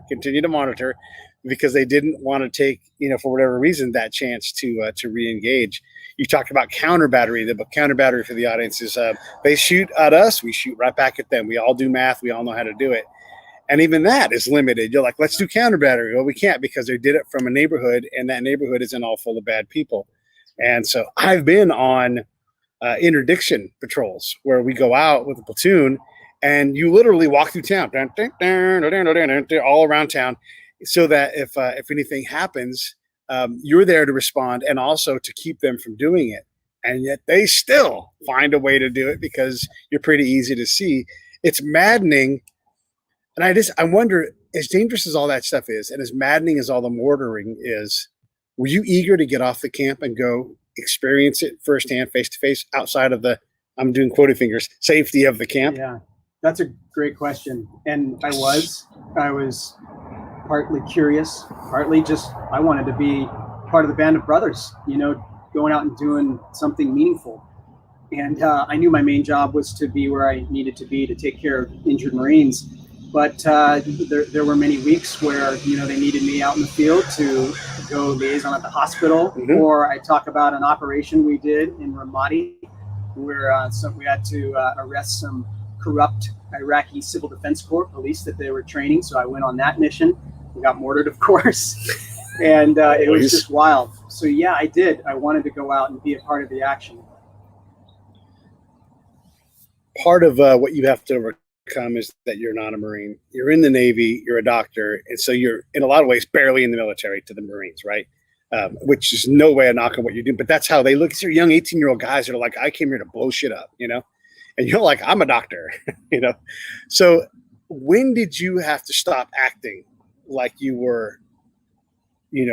Because they didn't want to take, for whatever reason, that chance to re-engage. You talked about counter battery. The counter battery for the audience is they shoot at us, we shoot right back at them. We all do math. We all know how to do it. And even that is limited. You're like, let's do counter battery. Well, we can't because they did it from a neighborhood, and that neighborhood isn't all full of bad people. And so I've been on interdiction patrols where we go out with a platoon, and you literally walk through town, all around town, so that if anything happens, you're there to respond and also to keep them from doing it. And yet they still find a way to do it because you're pretty easy to see. It's maddening. And I wonder, as dangerous as all that stuff is, and as maddening as all the mortaring is, were you eager to get off the camp and go experience it firsthand, face to face, outside of the, I'm doing quoting fingers, safety of the camp? Yeah, that's a great question. And I was partly curious, partly just I wanted to be part of the band of brothers, going out and doing something meaningful. And I knew my main job was to be where I needed to be to take care of injured Marines. But there were many weeks where, they needed me out in the field to go liaison at the hospital, or I talk about an operation we did in Ramadi where we had to arrest some corrupt Iraqi Civil Defense Corps police that they were training. So I went on that mission. We got mortared, of course, and it was just wild. So yeah, I did. I wanted to go out and be a part of the action. Part of what you have to overcome is that you're not a Marine. You're in the Navy, you're a doctor, and so you're in a lot of ways barely in the military to the Marines, right? Which is no way a knock on what you're doing, but that's how they look. These are young 18-year-old guys that are like, I came here to blow shit up, and you're like, I'm a doctor, So when did you have to stop acting like you were,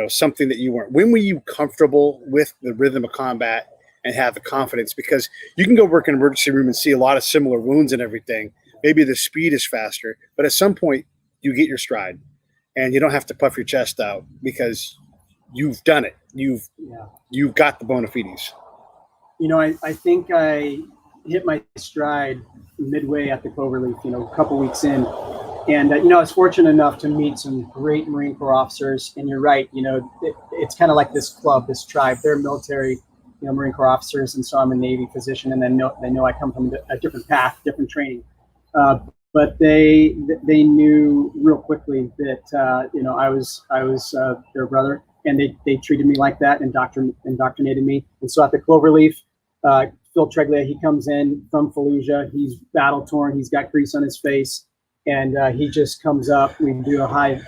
something that you weren't? When were you comfortable with the rhythm of combat and have the confidence? Because you can go work in an emergency room and see a lot of similar wounds and everything. Maybe the speed is faster, but at some point you get your stride and you don't have to puff your chest out because you've done it. You've got the bona fides. I think I hit my stride midway at the Cloverleaf, a couple weeks in. And, I was fortunate enough to meet some great Marine Corps officers. And you're right, it's kind of like this club, this tribe. They're military, Marine Corps officers. And so I'm a Navy physician, and they know I come from a different path, different training. But they knew real quickly that, I was their brother, and they treated me like that and indoctrinated me. And so at the Cloverleaf, Phil Treglia, he comes in from Fallujah. He's battle torn. He's got grease on his face. And he just comes up, we do a high,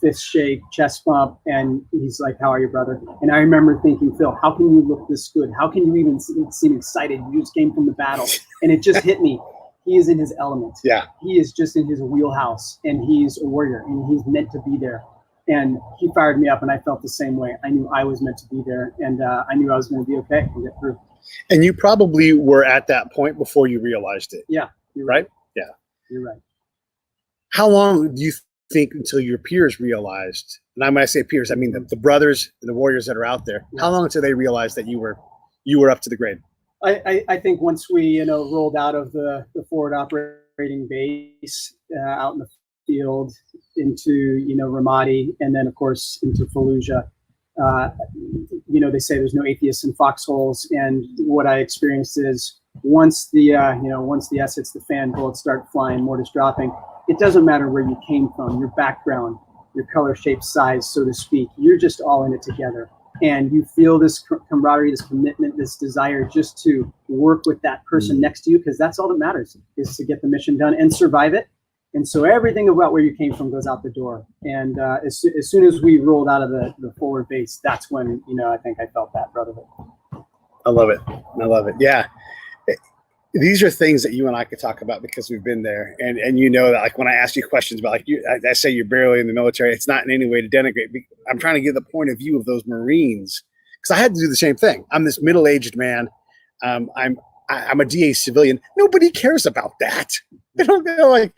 fist shake, chest bump, and he's like, how are you, brother? And I remember thinking, Phil, how can you look this good? How can you even seem excited? You just came from the battle. And it just hit me. he is in his element. Yeah. He is just in his wheelhouse, and he's a warrior, and he's meant to be there. And he fired me up, and I felt the same way. I knew I was meant to be there, and I knew I was going to be okay and get through. And you probably were at that point before you realized it. Yeah. You're right? Yeah. You're right. How long do you think until your peers realized, and when I say peers, I mean the brothers and the warriors that are out there, how long until they realized that you were up to the grade? I think once we, rolled out of the forward operating base out in the field into, Ramadi, and then of course into Fallujah, they say there's no atheists in foxholes. And what I experienced is once the S hits the fan, bullets start flying, mortars dropping. It doesn't matter where you came from, your background, your color, shape, size, so to speak. You're just all in it together. And you feel this camaraderie, this commitment, this desire just to work with that person next to you, because that's all that matters, is to get the mission done and survive it. And so everything about where you came from goes out the door. And as soon as we rolled out of the forward base, that's when, I think I felt that brotherhood. I love it. I love it. Yeah. These are things that you and I could talk about because we've been there. And that, like, when I ask you questions about, like, I say you're barely in the military, it's not in any way to denigrate. I'm trying to give the point of view of those Marines, because I had to do the same thing. I'm this middle-aged man. I'm a DA civilian. Nobody cares about that. They don't go like,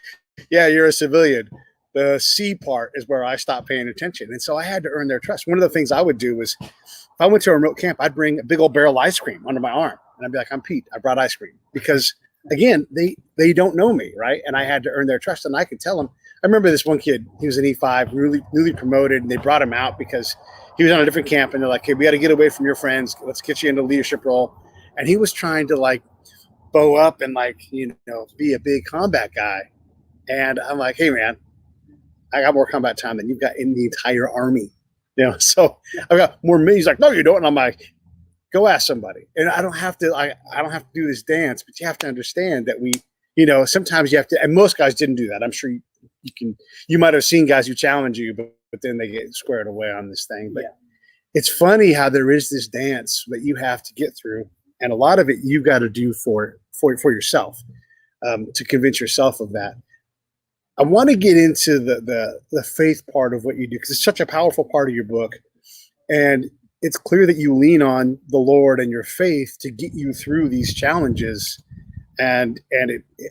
yeah, you're a civilian. The C part is where I stopped paying attention. And so I had to earn their trust. One of the things I would do was, if I went to a remote camp, I'd bring a big old barrel of ice cream under my arm. And I'd be like, I'm Pete, I brought ice cream. Because again, they don't know me, right? And I had to earn their trust. And I could tell them. I remember this one kid, he was an E5, newly promoted, and they brought him out because he was on a different camp. And they're like, hey, we got to get away from your friends. Let's get you into a leadership role. And he was trying to, like, bow up and, like, be a big combat guy. And I'm like, hey, man, I got more combat time than you've got in the entire Army. So I've got more me. He's like, no, you don't. And I'm like, go ask somebody. And I don't have to do this dance, but you have to understand that sometimes you have to, and most guys didn't do that. I'm sure you might have seen guys who challenge you, but then they get squared away on this thing. But It's funny how there is this dance that you have to get through. And a lot of it you've got to do for yourself, to convince yourself of that. I want to get into the faith part of what you do, because it's such a powerful part of your book. And it's clear that you lean on the Lord and your faith to get you through these challenges. And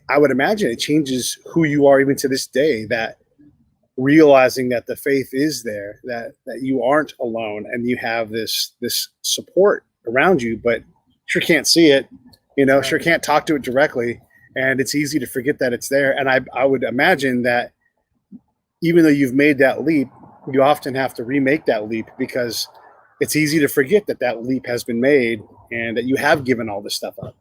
I would imagine it changes who you are even to this day, that realizing that the faith is there, that you aren't alone, and you have this support around you, but sure can't see it, sure can't talk to it directly. And it's easy to forget that it's there. And I would imagine that even though you've made that leap, you often have to remake that leap, because it's easy to forget that leap has been made and that you have given all this stuff up.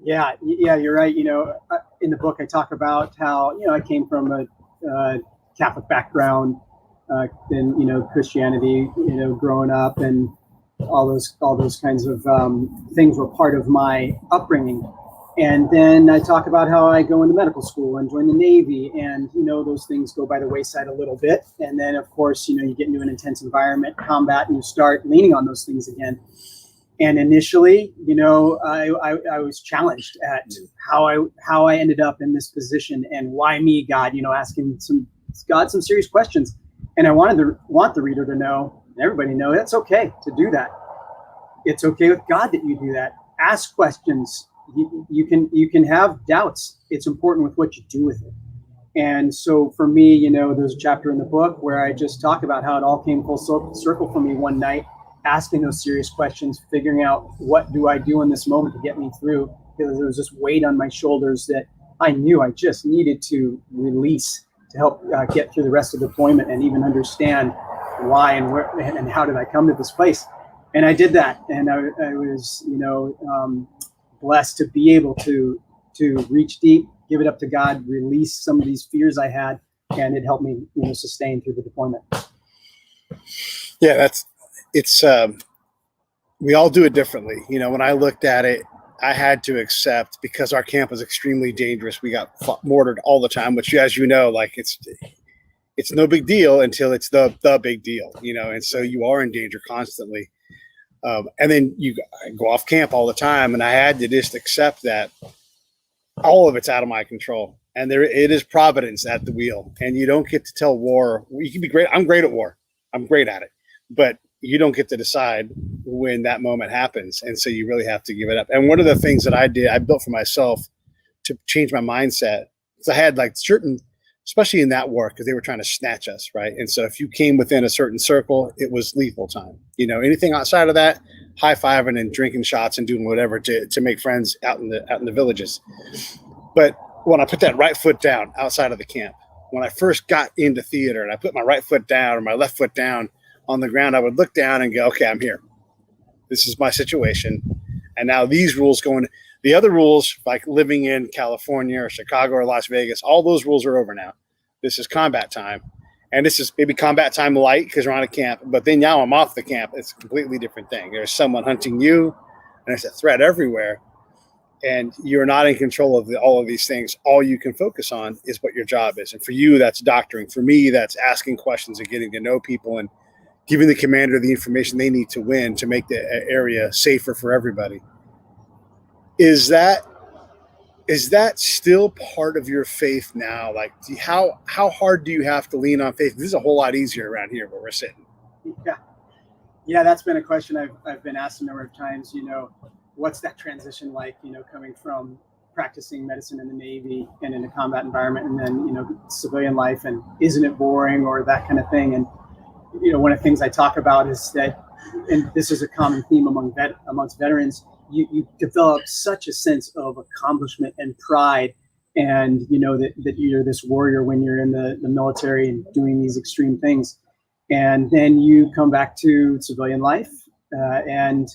Yeah, you're right. In the book, I talk about how, I came from a Catholic background, in, Christianity, growing up, and all those kinds of things were part of my upbringing. And then I talk about how I go into medical school and join the Navy, and, those things go by the wayside a little bit. And then, of course, you get into an intense environment, combat, and you start leaning on those things again. And initially, I was challenged at how I ended up in this position, and why me, God, asking some serious questions. And I want the reader to know, and everybody know, it's okay to do that. It's okay with God that you do that. Ask questions. You can have doubts. It's important with what you do with it. And so for me, there's a chapter in the book where I just talk about how it all came full circle for me one night, asking those serious questions, figuring out what do I do in this moment to get me through, because there was this weight on my shoulders that I knew I just needed to release to help get through the rest of deployment, and even understand why and where and how did I come to this place. And I did that. And I was, blessed to be able to reach deep, give it up to God, release some of these fears I had, and it helped me, sustain through the deployment. Yeah, we all do it differently. When I looked at it, I had to accept, because our camp was extremely dangerous. We got mortared all the time, which, as you know, like it's no big deal until it's the big deal, and so you are in danger constantly. And then you go off camp all the time. And I had to just accept that all of it's out of my control. And it is providence at the wheel. And you don't get to tell war. You can be great. I'm great at war. I'm great at it. But you don't get to decide when that moment happens. And so you really have to give it up. And one of the things that I built for myself to change my mindset, because I had like certain, especially in that war, because they were trying to snatch us, right? And so if you came within a certain circle, it was lethal time. Anything outside of that, high-fiving and drinking shots and doing whatever to make friends out in the villages. But when I put that right foot down outside of the camp, when I first got into theater and I put my right foot down or my left foot down on the ground, I would look down and go, okay, I'm here. This is my situation. And now these rules the other rules, like living in California or Chicago or Las Vegas, all those rules are over now. This is combat time. And this is maybe combat time light because we're on a camp. But then now I'm off the camp. It's a completely different thing. There's someone hunting you, and there's a threat everywhere. And you're not in control of all of these things. All you can focus on is what your job is. And for you, that's doctoring. For me, that's asking questions and getting to know people and giving the commander the information they need to win to make the area safer for everybody. Is that still part of your faith now? Like, how hard do you have to lean on faith? This is a whole lot easier around here where we're sitting. Yeah, that's been a question I've been asked a number of times. What's that transition like? Coming from practicing medicine in the Navy and in a combat environment, and then civilian life, and isn't it boring or that kind of thing? And one of the things I talk about is that, and this is a common theme amongst veterans, you develop such a sense of accomplishment and pride, and that you're this warrior when you're in the military and doing these extreme things, and then you come back to civilian life, and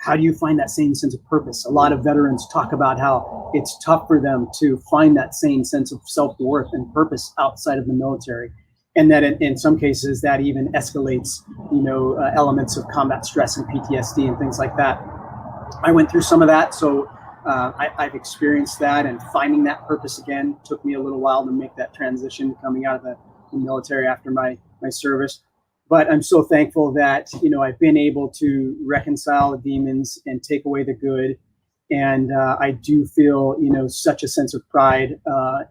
how do you find that same sense of purpose? A lot of veterans talk about how it's tough for them to find that same sense of self-worth and purpose outside of the military. And that in some cases that even escalates, elements of combat stress and PTSD and things like that. I went through some of that. So I've experienced that, and finding that purpose again took me a little while to make that transition coming out of the military after my service. But I'm so thankful that, I've been able to reconcile the demons and take away the good. And I do feel, such a sense of pride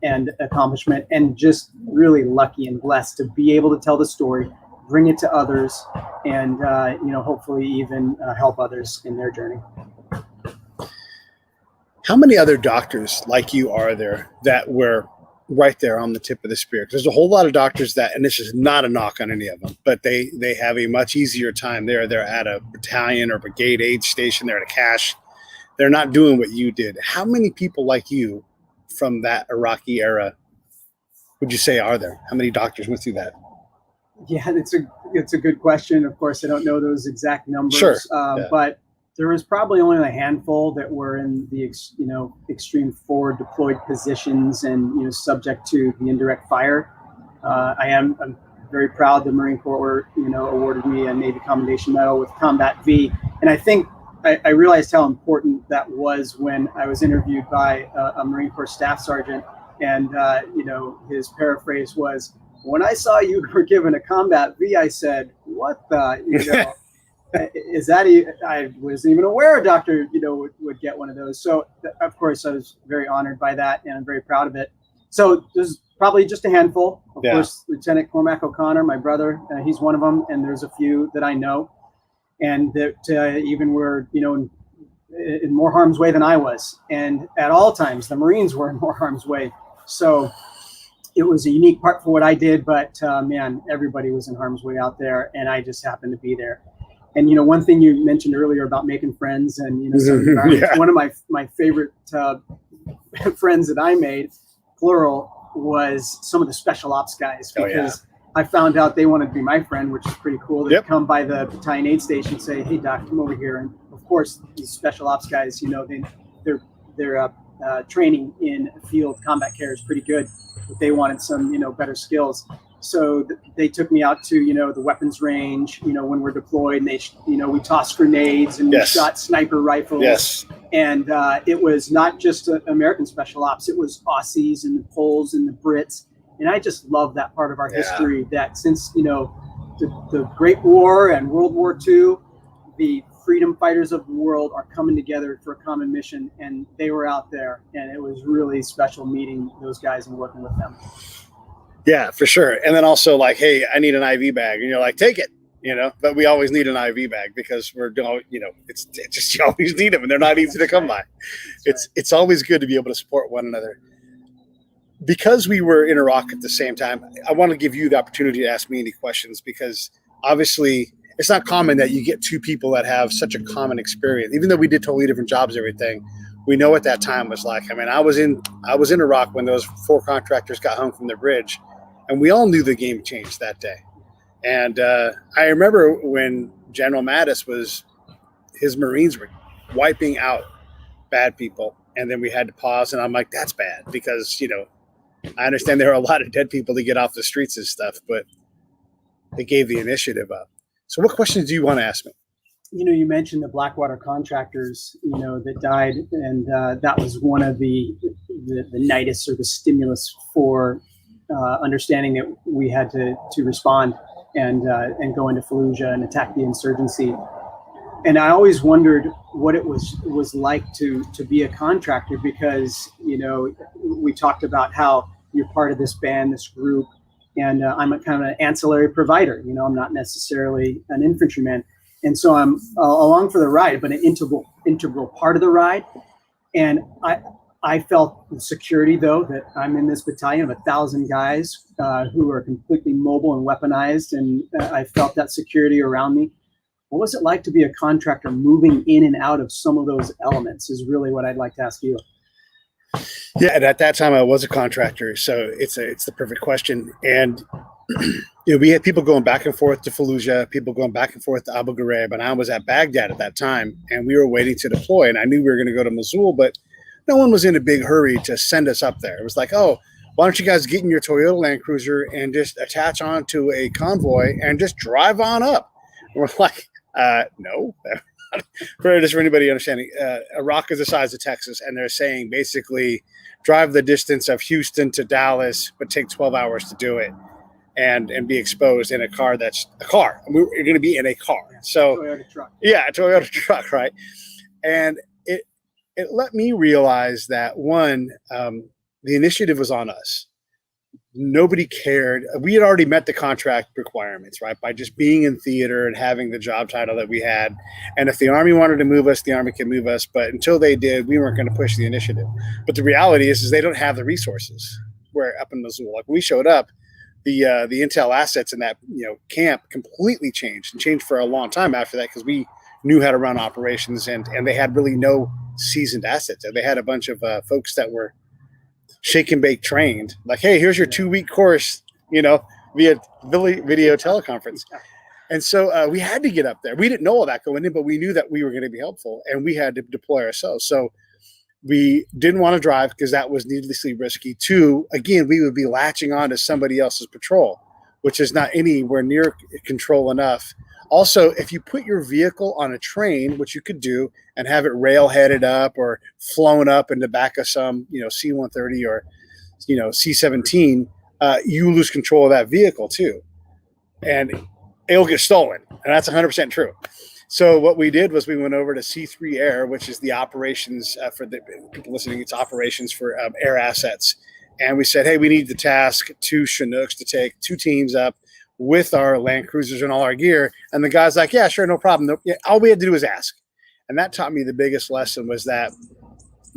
and accomplishment, and just really lucky and blessed to be able to tell the story, bring it to others, and, hopefully even help others in their journey. How many other doctors like you are there that were right there on the tip of the spear? There's a whole lot of doctors that, and this is not a knock on any of them, but they have a much easier time there. They're at a battalion or brigade aid station. They're at a cache. They're not doing what you did. How many people like you from that Iraqi era would you say are there? How many doctors went through that? Yeah, it's a good question. Of course, I don't know those exact numbers, sure. But there was probably only a handful that were in the extreme forward deployed positions and subject to the indirect fire. I'm very proud the Marine Corps awarded me a Navy Commendation Medal with Combat V, and I think I realized how important that was when I was interviewed by a Marine Corps staff sergeant, and his paraphrase was, "When I saw you were given a Combat V, I said, what the, is that, I wasn't even aware a doctor, would get one of those." So of course I was very honored by that, and I'm very proud of it. So there's probably just a handful. Of course, Lieutenant Cormac O'Connor, my brother, he's one of them. And there's a few that I know, and that even were, in more harm's way than I was. And at all times, the Marines were in more harm's way. So it was a unique part for what I did, but man, everybody was in harm's way out there, and I just happened to be there. And one thing you mentioned earlier about making friends, and one of my favorite friends that I made, plural, was some of the special ops guys, because I found out they wanted to be my friend, which is pretty cool. They'd come by the battalion aid station and say, "Hey doc, come over here." And of course, these special ops guys, their training in field combat care is pretty good, but they wanted some, better skills. So they took me out to, the weapons range, when we're deployed, and they, we tossed grenades and we shot sniper rifles. Yes. And it was not just American special ops, it was Aussies and the Poles and the Brits. And I just love that part of our history, that since, the Great War and World War II, the freedom fighters of the world are coming together for a common mission, and they were out there, and it was really special meeting those guys and working with them. Yeah, for sure. And then also like, hey, I need an IV bag, and you're like, take it, but we always need an IV bag because we're doing, it's just, you always need them, and they're not easy to come by. It's always good to be able to support one another. Because we were in Iraq at the same time, I want to give you the opportunity to ask me any questions, because obviously it's not common that you get two people that have such a common experience. Even though we did totally different jobs, everything, we know what that time was like. I mean, I was in Iraq when those 4 contractors got hung from the bridge, and we all knew the game changed that day. And I remember when General Mattis his Marines were wiping out bad people, and then we had to pause, and I'm like, that's bad, because I understand there are a lot of dead people to get off the streets and stuff, but they gave the initiative up. So what questions do you want to ask me? You mentioned the Blackwater contractors, that died, and that was one of the nidus or the stimulus for understanding that we had to respond and go into Fallujah and attack the insurgency. And I always wondered what it was like to be a contractor, because we talked about how you're part of this band, this group, and I'm a kind of an ancillary provider. I'm not necessarily an infantryman, and so I'm along for the ride, but an integral part of the ride. And I felt the security, though, that I'm in this battalion of 1,000 guys who are completely mobile and weaponized, and I felt that security around me. What was it like to be a contractor moving in and out of some of those elements is really what I'd like to ask you. Yeah, and at that time I was a contractor, so it's the perfect question. And we had people going back and forth to Fallujah, people going back and forth to Abu Ghraib, and I was at Baghdad at that time, and we were waiting to deploy, and I knew we were going to go to Mosul, but no one was in a big hurry to send us up there. It was like, oh, why don't you guys get in your Toyota Land Cruiser and just attach onto a convoy and just drive on up? And we're like, no. For anybody understanding, Iraq is the size of Texas, and they're saying basically drive the distance of Houston to Dallas, but take 12 hours to do it, and be exposed in a car that's a car. We're going to be in a car. So Toyota truck. Yeah, a Toyota truck, right? And it let me realize that, one, the initiative was on us. Nobody cared. We had already met the contract requirements, right? By just being in theater and having the job title that we had. And if the Army wanted to move us, the Army could move us. But until they did, we weren't going to push the initiative. But the reality is they don't have the resources. We're up in Mosul. Like, when we showed up, the intel assets in that camp completely changed, and changed for a long time after that, because we knew how to run operations, and they had really no seasoned assets. They had a bunch of folks that were shake and bake trained, like, hey, here's your 2-week course, via video teleconference. And so we had to get up there. We didn't know all that going in, but we knew that we were going to be helpful, and we had to deploy ourselves. So we didn't want to drive because that was needlessly risky. 2, again, we would be latching on to somebody else's patrol, which is not anywhere near control enough. Also, if you put your vehicle on a train, which you could do, and have it rail headed up or flown up in the back of some, C-130 or, C-17, you lose control of that vehicle too. And it'll get stolen. And that's 100% true. So what we did was we went over to C3 Air, which is the operations for the people listening. It's operations for air assets. And we said, hey, we need the task 2 Chinooks to take 2 teams up with our Land Cruisers and all our gear. And the guy's like, yeah, sure, no problem. Yeah, all we had to do was ask. And that taught me the biggest lesson, was that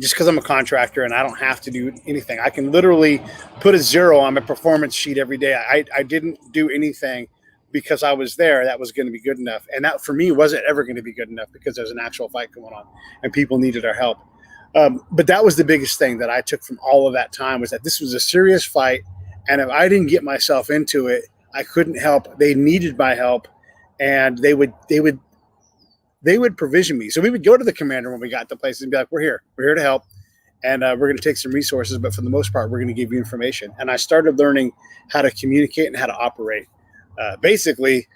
just because I'm a contractor and I don't have to do anything, I can literally put a 0 on my performance sheet every day. I didn't do anything because I was there. That was going to be good enough. And that, for me, wasn't ever going to be good enough, because there's an actual fight going on and people needed our help. But that was the biggest thing that I took from all of that time, was that this was a serious fight. And if I didn't get myself into it, I couldn't help. They needed my help, and they would provision me. So we would go to the commander when we got to places and be like, we're here to help. And we're going to take some resources, but for the most part, we're going to give you information. And I started learning how to communicate and how to operate, basically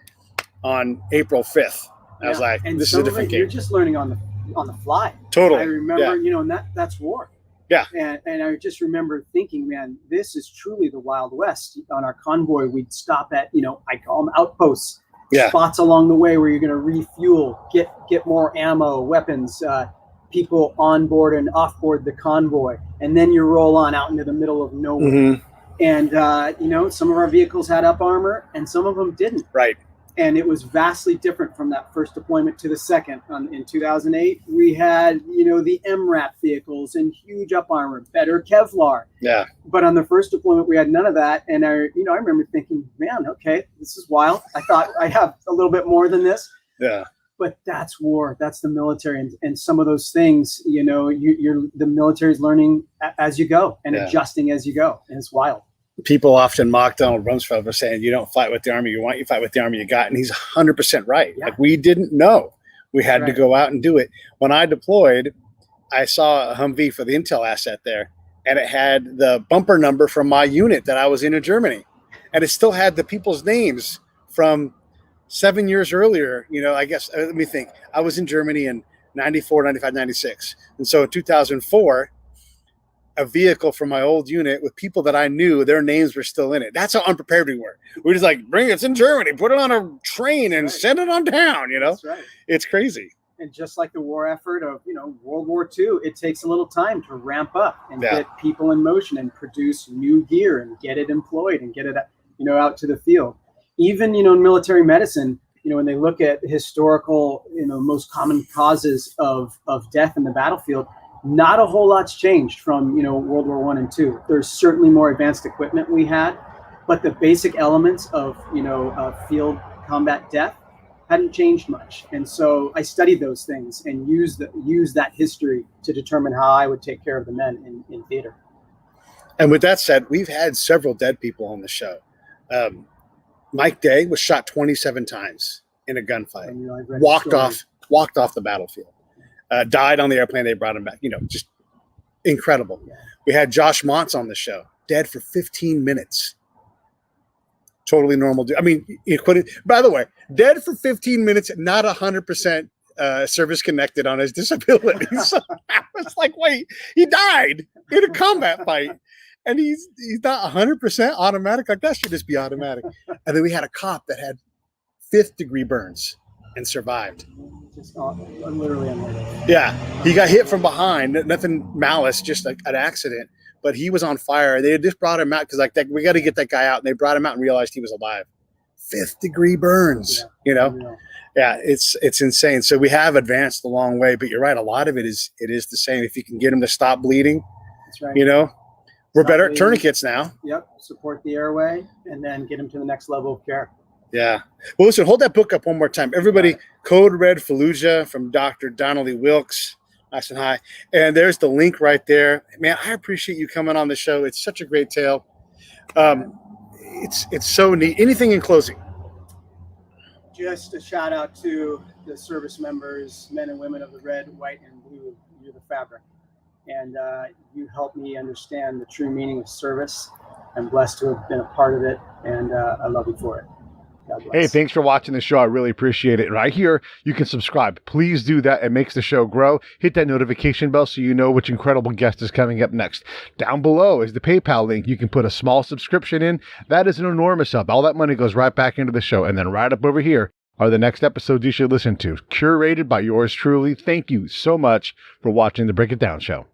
on April 5th. I was like, and this is a different game. You're just learning on the fly. Totally. I remember, and that's war. Yeah. And I just remember thinking, man, this is truly the Wild West. On our convoy, we'd stop at, I call them outposts. spots along the way where you're going to refuel, get more ammo, weapons, people on board and off board the convoy, and then you roll on out into the middle of nowhere. And some of our vehicles had up armor and some of them didn't. Right. And it was vastly different from that first deployment to the second. In 2008, we had, the MRAP vehicles and huge up armor, better Kevlar. Yeah. But on the first deployment, we had none of that. And I remember thinking, man, okay, this is wild. I thought I have a little bit more than this. Yeah. But that's war. That's the military. And some of those things, the military's learning as you go and adjusting as you go. And it's wild. People often mock Donald Rumsfeld for saying, you don't fight with the army you want, you fight with the army you got. And he's 100% right. Yeah. Like, we didn't know. We had to go out and do it. When I deployed, I saw a Humvee for the intel asset there, and it had the bumper number from my unit that I was in Germany. And it still had the people's names from 7 years earlier. I guess, let me think. I was in Germany in 94, 95, 96. And so in 2004, a vehicle from my old unit with people that I knew, their names were still in it. That's how unprepared we were. We just bring it, it's in Germany, put it on a train and send it on down, That's right. It's crazy. And just like the war effort of, World War II, it takes a little time to ramp up and get people in motion and produce new gear and get it employed and get it, out to the field. Even, in military medicine, when they look at historical, most common causes of death in the battlefield, not a whole lot's changed from, World War I and II. There's certainly more advanced equipment we had, but the basic elements of, field combat death hadn't changed much. And so I studied those things and used that history to determine how I would take care of the men in theater. And with that said, we've had several dead people on the show. Mike Day was shot 27 times in a gunfight, walked off the battlefield. Died on the airplane. They brought him back. Just incredible. Yeah. We had Josh Montz on the show, dead for 15 minutes. Totally normal dude. I mean, by the way, dead for 15 minutes, not 100% service connected on his disability. So I was like, wait, he died in a combat fight, and he's not 100% automatic. Like, that should just be automatic. And then we had a cop that had 5th degree burns and survived. Just literally unbelievable. Yeah, he got hit from behind. Nothing malice, just like an accident. But he was on fire. They had just brought him out because we got to get that guy out. And they brought him out and realized he was alive. 5th degree burns. Yeah. It's insane. So we have advanced a long way. But you're right. A lot of it is the same. If you can get him to stop bleeding, that's right. We're better at tourniquets now. Yep. Support the airway and then get him to the next level of care. Yeah. Well, listen, hold that book up one more time. Everybody, Code Red Fallujah from Dr. Donnelly Wilkes. Nice and high. And there's the link right there. Man, I appreciate you coming on the show. It's such a great tale. It's so neat. Anything in closing? Just a shout out to the service members, men and women of the red, white, and blue. You're the fabric. And you helped me understand the true meaning of service. I'm blessed to have been a part of it, and I love you for it. Hey, thanks for watching the show. I really appreciate it. Right here, you can subscribe. Please do that. It makes the show grow. Hit that notification bell so you know which incredible guest is coming up next. Down below is the PayPal link. You can put a small subscription in. That is an enormous help. All that money goes right back into the show. And then right up over here are the next episodes you should listen to, curated by yours truly. Thank you so much for watching the Break It Down Show.